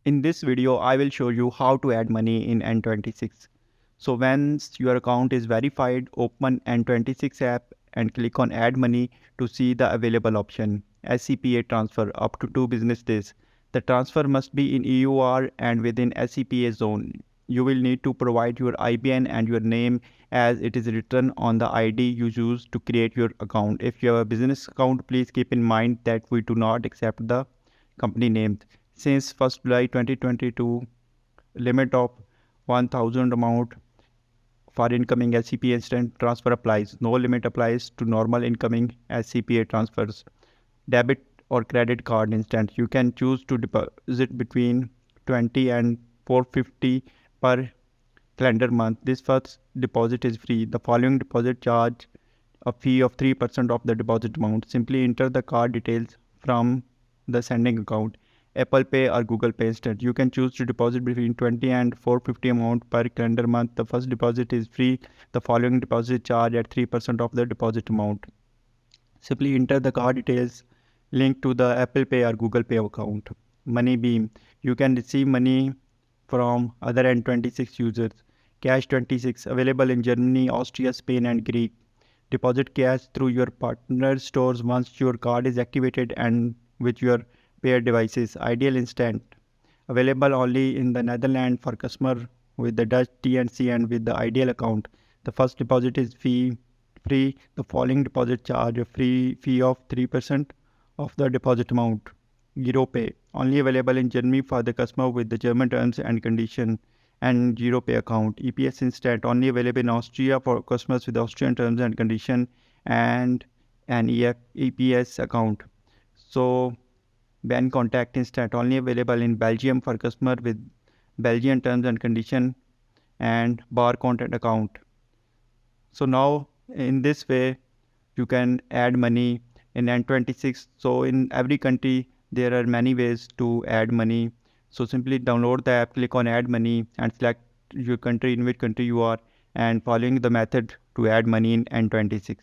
In this video, I will show you how to add money in N26. So once your account is verified, open N26 app and click on add money to see the available option. SCPA transfer up to 2 business days. The transfer must be in EUR and within SCPA zone. You will need to provide your IBAN and your name as it is written on the ID you use to create your account. If you have a business account, please keep in mind that we do not accept the company name. Since 1st July 2022, limit of 1000 amount for incoming SCPA instant transfer applies. No limit applies to normal incoming SCPA transfers. Debit or credit card instant. You can choose to deposit between 20 and 450 per calendar month. This first deposit is free. The following deposit charge a fee of 3% of the deposit amount. Simply enter the card details from the sending account. Apple Pay or Google Pay instant. You can choose to deposit between 20 and 450 amount per calendar month. The first deposit is free. The following deposit charge at 3% of the deposit amount. Simply enter the card details linked to the Apple Pay or Google Pay account. Money Beam. You can receive money from other N26 users. Cash 26 available in Germany, Austria, Spain and Greece. Deposit cash through your partner stores once your card is activated and with your paired devices. Ideal instant. Available only in the Netherlands for customer with the Dutch TNC and with the Ideal account. The first deposit is free. The following deposit charge a free fee of 3% of the deposit amount. Zero Pay. Only available in Germany for the customer with the German terms and condition and Zero Pay account. EPS Instant. Only available in Austria for customers with Austrian terms and condition and an EPS account. So Ban Contact Instant. Only available in Belgium for customer with Belgian terms and condition and bar contact account. So now in this way you can add money in N26. So in every country there are many ways to add money. So simply download the app, click on add money and select your country, in which country you are, and following the method to add money in N26.